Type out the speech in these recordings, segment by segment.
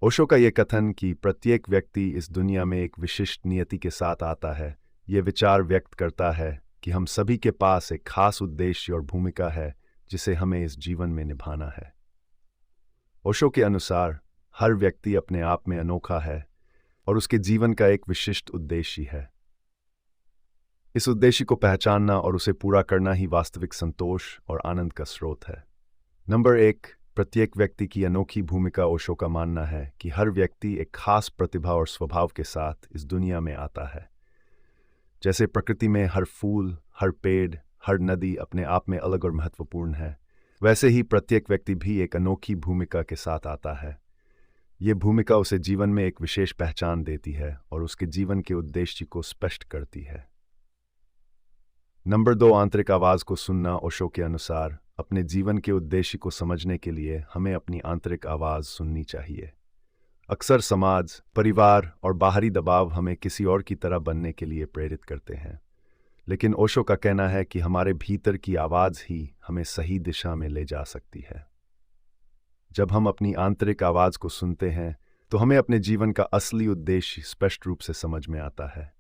ओशो का ये कथन कि प्रत्येक व्यक्ति इस दुनिया में एक विशिष्ट नियति के साथ आता है, ये विचार व्यक्त करता है कि हम सभी के पास एक खास उद्देश्य और भूमिका है जिसे हमें इस जीवन में निभाना है। ओशो के अनुसार हर व्यक्ति अपने आप में अनोखा है और उसके जीवन का एक विशिष्ट उद्देश्य है। इस उद्देश्य को पहचानना और उसे पूरा करना ही वास्तविक संतोष और आनंद का स्रोत है। नंबर 1, प्रत्येक व्यक्ति की अनोखी भूमिका। ओशो का मानना है कि हर व्यक्ति एक खास प्रतिभा और स्वभाव के साथ इस दुनिया में आता है। जैसे प्रकृति में हर फूल, हर पेड़, हर नदी अपने आप में अलग और महत्वपूर्ण है, वैसे ही प्रत्येक व्यक्ति भी एक अनोखी भूमिका के साथ आता है। ये भूमिका उसे जीवन में एक विशेष पहचान देती है और उसके जीवन के उद्देश्य को स्पष्ट करती है। नंबर 2, आंतरिक आवाज को सुनना। ओशो के अनुसार अपने जीवन के उद्देश्य को समझने के लिए हमें अपनी आंतरिक आवाज सुननी चाहिए। अक्सर समाज, परिवार और बाहरी दबाव हमें किसी और की तरह बनने के लिए प्रेरित करते हैं, लेकिन ओशो का कहना है कि हमारे भीतर की आवाज ही हमें सही दिशा में ले जा सकती है। जब हम अपनी आंतरिक आवाज को सुनते हैं तो हमें अपने जीवन का असली उद्देश्य स्पष्ट रूप से समझ में आता है।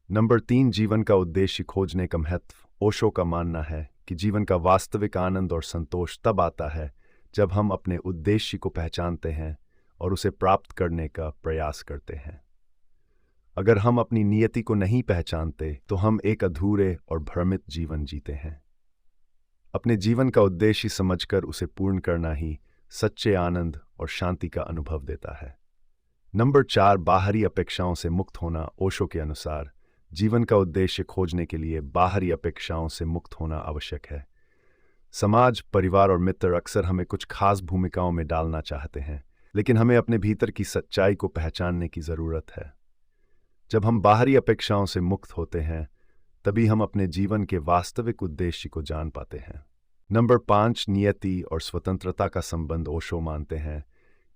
नंबर 3, जीवन का उद्देश्य खोजने का महत्व। ओशो का मानना है कि जीवन का वास्तविक आनंद और संतोष तब आता है जब हम अपने उद्देश्य को पहचानते हैं और उसे प्राप्त करने का प्रयास करते हैं। अगर हम अपनी नियति को नहीं पहचानते तो हम एक अधूरे और भ्रमित जीवन जीते हैं। अपने जीवन का उद्देश्य समझकर उसे पूर्ण करना ही सच्चे आनंद और शांति का अनुभव देता है। नंबर 4, बाहरी अपेक्षाओं से मुक्त होना। ओशो के अनुसार जीवन का उद्देश्य खोजने के लिए बाहरी अपेक्षाओं से मुक्त होना आवश्यक है। समाज, परिवार और मित्र अक्सर हमें कुछ खास भूमिकाओं में डालना चाहते हैं, लेकिन हमें अपने भीतर की सच्चाई को पहचानने की जरूरत है। जब हम बाहरी अपेक्षाओं से मुक्त होते हैं तभी हम अपने जीवन के वास्तविक उद्देश्य को जान पाते हैं। नंबर 5, नियति और स्वतंत्रता का संबंध। ओशो मानते हैं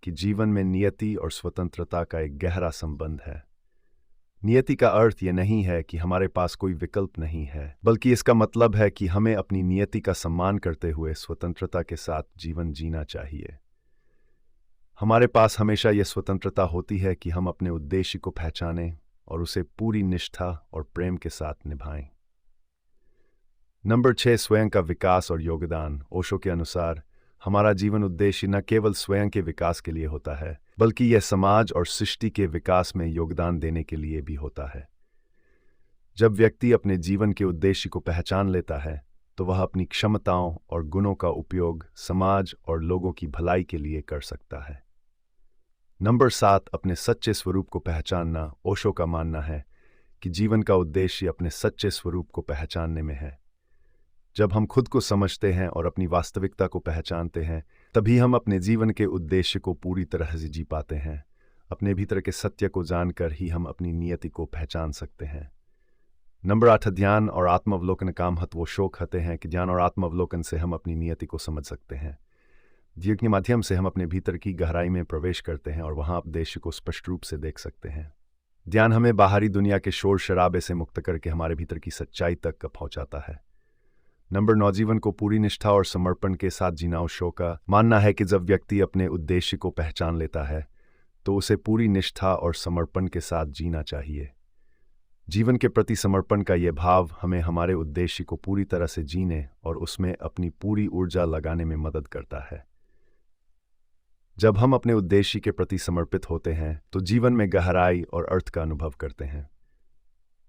कि जीवन में नियति और स्वतंत्रता का एक गहरा संबंध है। नियति का अर्थ यह नहीं है कि हमारे पास कोई विकल्प नहीं है, बल्कि इसका मतलब है कि हमें अपनी नियति का सम्मान करते हुए स्वतंत्रता के साथ जीवन जीना चाहिए। हमारे पास हमेशा यह स्वतंत्रता होती है कि हम अपने उद्देश्य को पहचानें और उसे पूरी निष्ठा और प्रेम के साथ निभाएं। नंबर 6, स्वयं का विकास और योगदान। ओशो के अनुसार हमारा जीवन उद्देश्य न केवल स्वयं के विकास के लिए होता है, बल्कि यह समाज और सृष्टि के विकास में योगदान देने के लिए भी होता है। जब व्यक्ति अपने जीवन के उद्देश्य को पहचान लेता है तो वह अपनी क्षमताओं और गुणों का उपयोग समाज और लोगों की भलाई के लिए कर सकता है। नंबर 7, अपने सच्चे स्वरूप को पहचानना। ओशो का मानना है कि जीवन का उद्देश्य अपने सच्चे स्वरूप को पहचानने में है। जब हम खुद को समझते हैं और अपनी वास्तविकता को पहचानते हैं तभी हम अपने जीवन के उद्देश्य को पूरी तरह से जी पाते हैं। अपने भीतर के सत्य को जानकर ही हम अपनी नियति को पहचान सकते हैं। नंबर 8, ध्यान और आत्मावलोकन का महत्व। ओशो कहते हैं कि ध्यान और आत्मावलोकन से हम अपनी नियति को समझ सकते हैं। ध्यान के माध्यम से हम अपने भीतर की गहराई में प्रवेश करते हैं और वहां उद्देश्य को स्पष्ट रूप से देख सकते हैं। ध्यान हमें बाहरी दुनिया के शोर शराबे से मुक्त करके हमारे भीतर की सच्चाई तक पहुंचाता है। नंबर 9, जीवन को पूरी निष्ठा और समर्पण के साथ जीना। ओशो का मानना है कि जब व्यक्ति अपने उद्देश्य को पहचान लेता है तो उसे पूरी निष्ठा और समर्पण के साथ जीना चाहिए। जीवन के प्रति समर्पण का यह भाव हमें हमारे उद्देश्य को पूरी तरह से जीने और उसमें अपनी पूरी ऊर्जा लगाने में मदद करता है। जब हम अपने उद्देश्य के प्रति समर्पित होते हैं तो जीवन में गहराई और अर्थ का अनुभव करते हैं।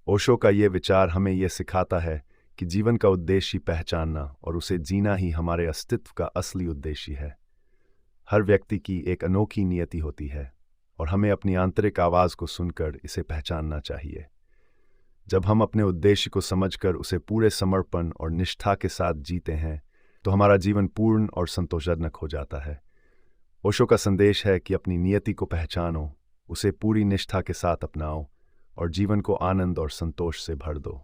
ओशो का यह विचार हमें यह सिखाता है कि जीवन का उद्देश्य पहचानना और उसे जीना ही हमारे अस्तित्व का असली उद्देश्य है। हर व्यक्ति की एक अनोखी नियति होती है और हमें अपनी आंतरिक आवाज को सुनकर इसे पहचानना चाहिए। जब हम अपने उद्देश्य को समझकर उसे पूरे समर्पण और निष्ठा के साथ जीते हैं तो हमारा जीवन पूर्ण और संतोषजनक हो जाता है। ओशो का संदेश है कि अपनी नियति को पहचानो, उसे पूरी निष्ठा के साथ अपनाओ और जीवन को आनंद और संतोष से भर दो।